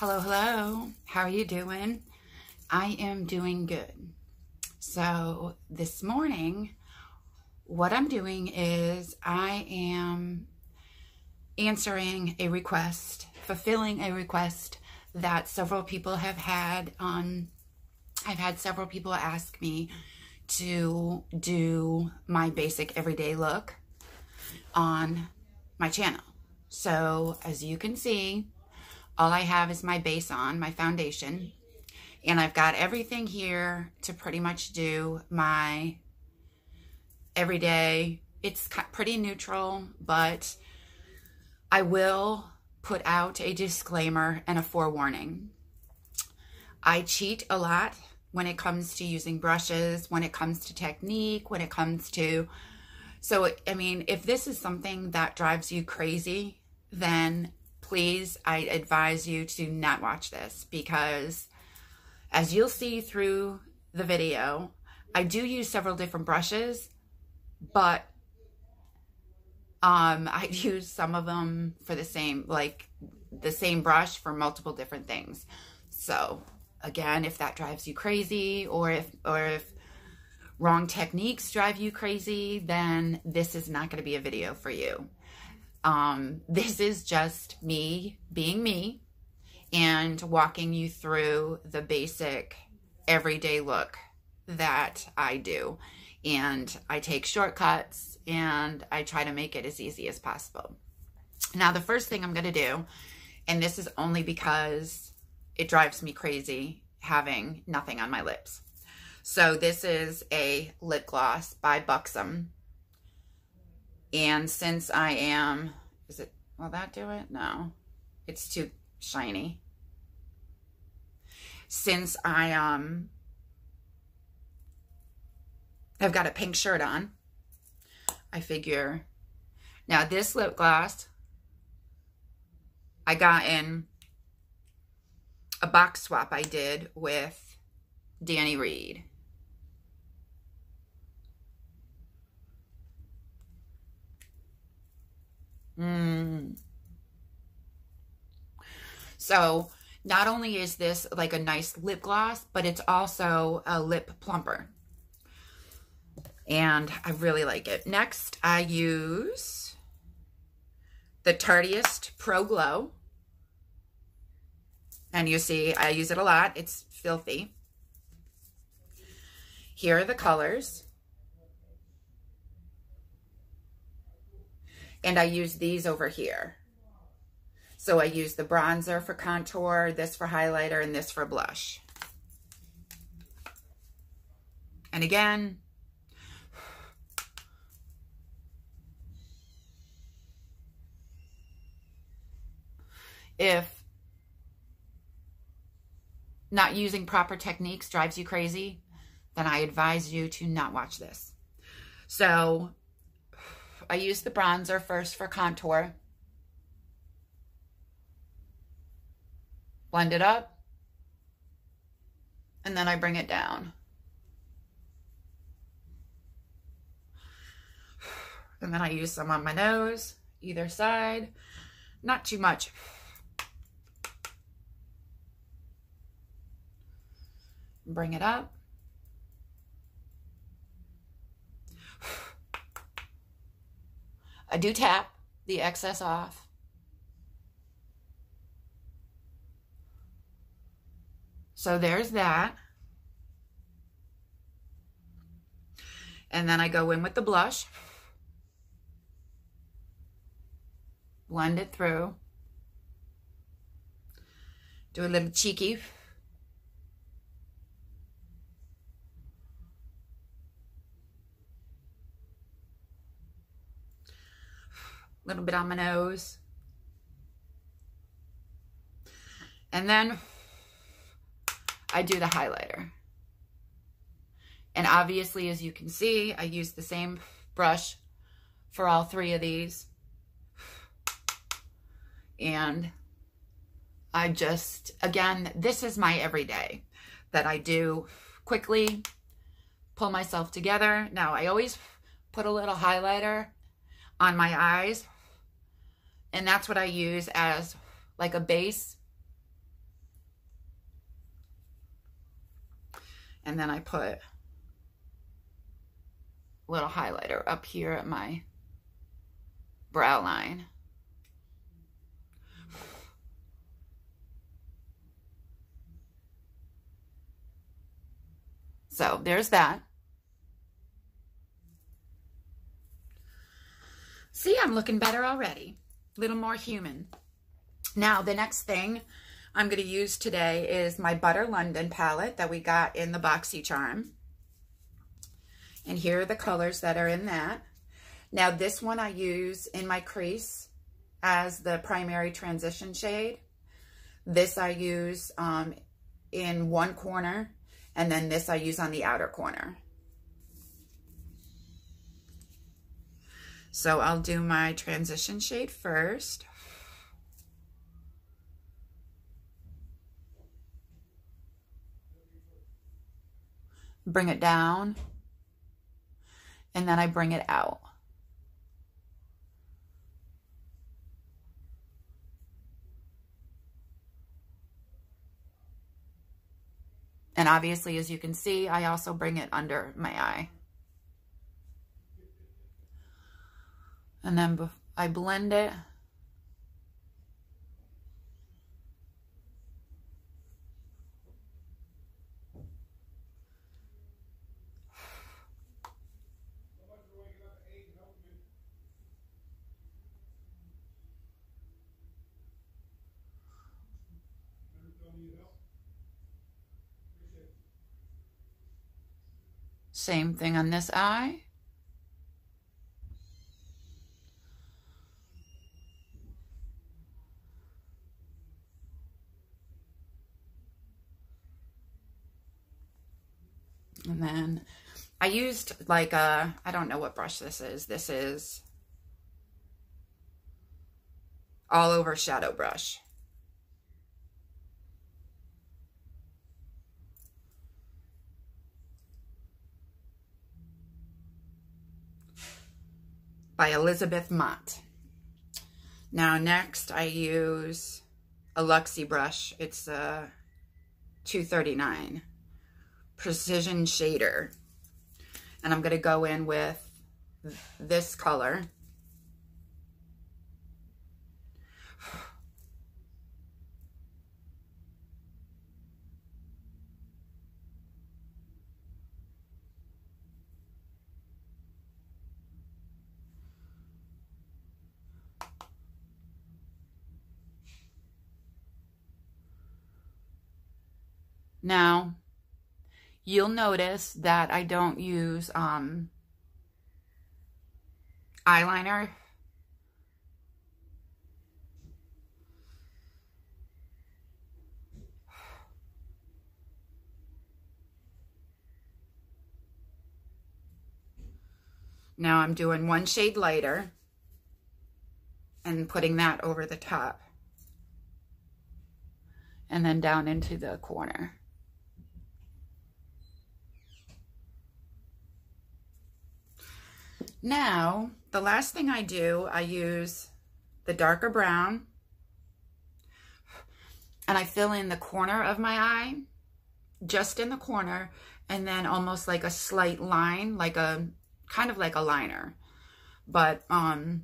Hello, hello. How are you doing? I am doing good. So this morning, what I'm doing is I am answering a request, fulfilling a request that several people have had on. I've had several people ask me to do my basic everyday look on my channel. So as you can see, all I have is my base on, my foundation, and I've got everything here to pretty much do my everyday. It's pretty neutral, but I will put out a disclaimer and a forewarning. I cheat a lot when it comes to using brushes, when it comes to technique, when it comes to... So, I mean, if this is something that drives you crazy, then please, I advise you to not watch this, because as you'll see through the video, I do use several different brushes, but I use some of them for the same, like the same brush for multiple different things. So again, if that drives you crazy, or if wrong techniques drive you crazy, then this is not going to be a video for you. This is just me being me and walking you through the basic everyday look that I do. And I take shortcuts and I try to make it as easy as possible. Now, the first thing I'm going to do, and this is only because it drives me crazy having nothing on my lips. So this is a lip gloss by Boxycharm. And since I am, will that do it? No, it's too shiny. Since I've got a pink shirt on, I figure, now this lip gloss, I got in a box swap I did with Danny Reed. So not only is this like a nice lip gloss, but it's also a lip plumper. And I really like it. Next, I use the Tardiest Pro Glow. And you see, I use it a lot. It's filthy. Here are the colors. And I use these over here. So I use the bronzer for contour, this for highlighter, and this for blush. And again, if not using proper techniques drives you crazy, then I advise you to not watch this. So I use the bronzer first for contour. Blend it up. And then I bring it down. And then I use some on my nose, either side. Not too much. Bring it up. I do tap the excess off. So there's that. And then I go in with the blush. Blend it through. Do a little cheeky. A little bit on my nose. And then I do the highlighter. And obviously, as you can see, I use the same brush for all three of these. And I just, again, this is my everyday that I do quickly, pull myself together. Now, I always put a little highlighter on my eyes, and that's what I use as like a base And then I put a little highlighter up here at my brow line. So there's that. See, I'm looking better already. A little more human. Now, the next thing I'm going to use today is my Butter London palette that we got in the Boxycharm. And here are the colors that are in that. Now, this one I use in my crease as the primary transition shade. This I use in one corner, and then this I use on the outer corner. So I'll do my transition shade first. Bring it down, and then I bring it out. And obviously, as you can see, I also bring it under my eye. And then I blend it. Same thing on this eye. And then I used like a, I don't know what brush this is. This is all over shadow brush. By Elizabeth Mott. Now next I use a Luxie brush. It's a 239 Precision Shader. And I'm going to go in with this color. Now, you'll notice that I don't use eyeliner. Now I'm doing one shade lighter and putting that over the top and then down into the corner. Now, the last thing I do, I use the darker brown and I fill in the corner of my eye, just in the corner, and then almost like a slight line, like a, kind of like a liner. But, I'll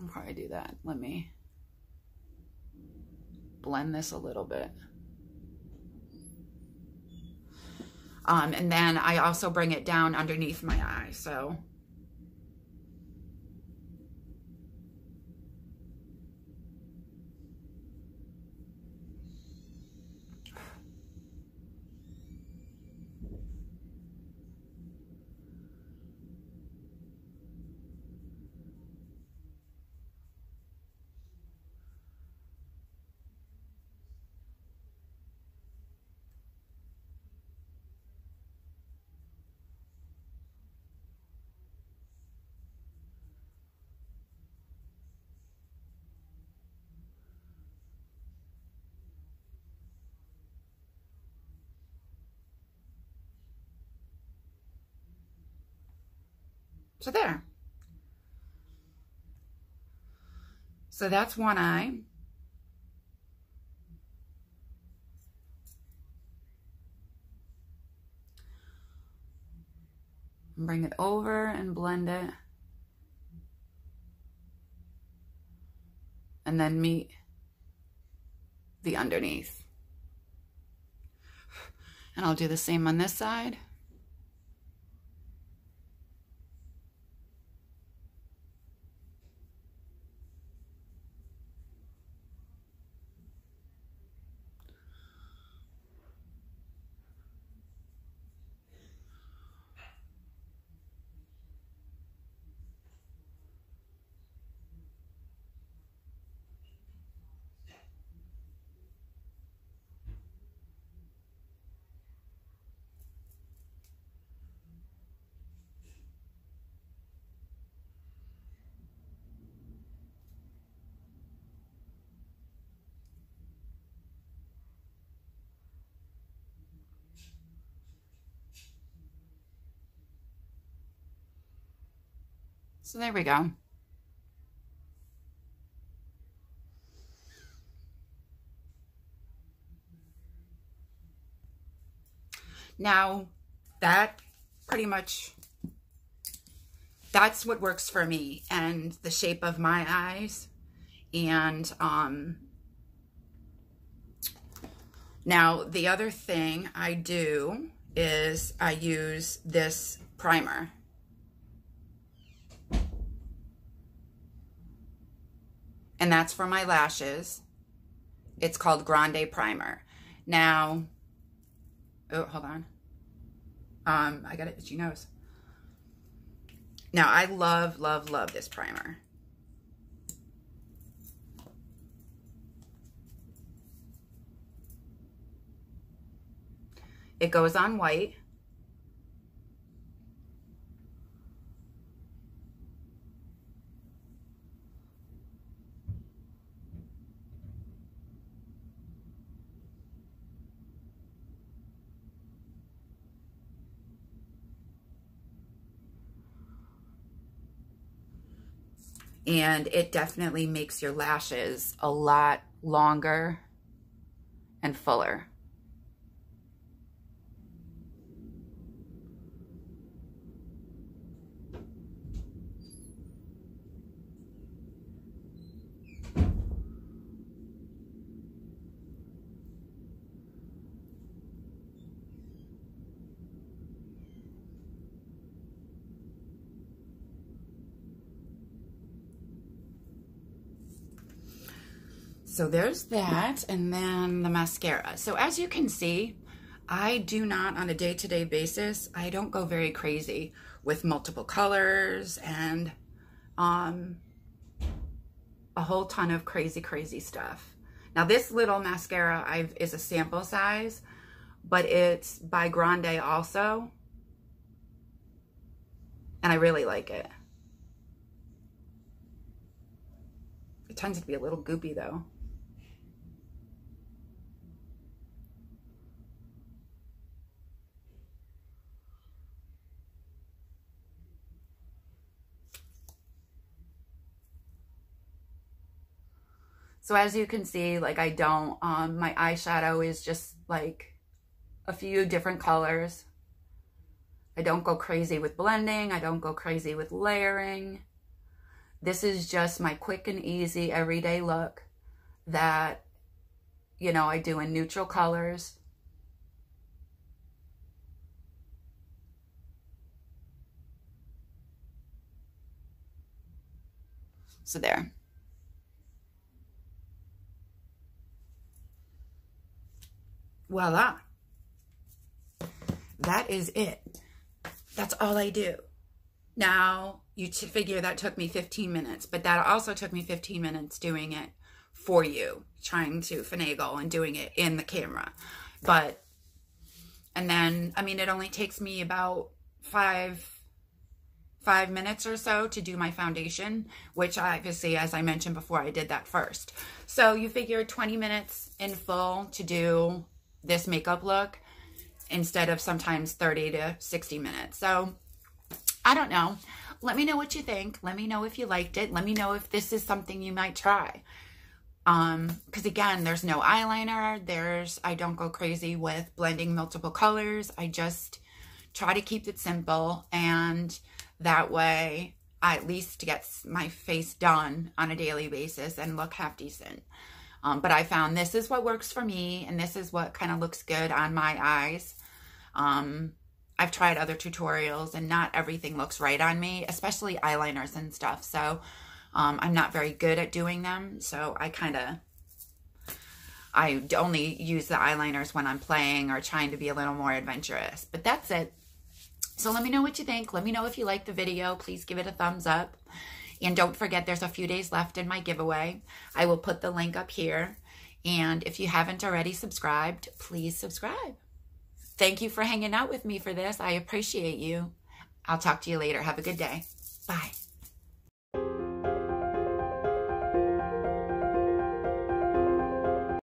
probably do that. Let me blend this a little bit. And then I also bring it down underneath my eye, so. So there. So that's one eye. Bring it over and blend it. And then meet the underneath. And I'll do the same on this side. So there we go. Now that pretty much, that's what works for me and the shape of my eyes. And now the other thing I do is I use this primer. And that's for my lashes. It's called Grande Primer. Now, oh, hold on. I got it itchy nose. Now, I love, love, love this primer. It goes on white. And it definitely makes your lashes a lot longer and fuller. So there's that, and then the mascara. So as you can see, I do not, on a day-to-day basis, I don't go very crazy with multiple colors and a whole ton of crazy stuff. Now this little mascara is a sample size, but it's by Grande also, and I really like it. It tends to be a little goopy though. So as you can see, like I don't, my eyeshadow is just like a few different colors. I don't go crazy with blending. I don't go crazy with layering. This is just my quick and easy everyday look that, you know, I do in neutral colors. So there. Voila. That is it. That's all I do. Now, you figure that took me 15 minutes, but that also took me 15 minutes doing it for you, trying to finagle and doing it in the camera. But, and then, I mean, it only takes me about five minutes or so to do my foundation, which obviously, as I mentioned before, I did that first. So you figure 20 minutes in full to do this makeup look instead of sometimes 30 to 60 minutes. So I don't know. Let me know what you think. Let me know if you liked it. Let me know if this is something you might try. Because again, there's no eyeliner. I don't go crazy with blending multiple colors. I just try to keep it simple, and that way I at least get my face done on a daily basis and look half decent. But I found this is what works for me, and this is what kind of looks good on my eyes. I've tried other tutorials, and not everything looks right on me, especially eyeliners and stuff. So I'm not very good at doing them. So I only use the eyeliners when I'm playing or trying to be a little more adventurous. But that's it. So let me know what you think. Let me know if you like the video. Please give it a thumbs up. And don't forget, there's a few days left in my giveaway. I will put the link up here. And if you haven't already subscribed, please subscribe. Thank you for hanging out with me for this. I appreciate you. I'll talk to you later. Have a good day. Bye.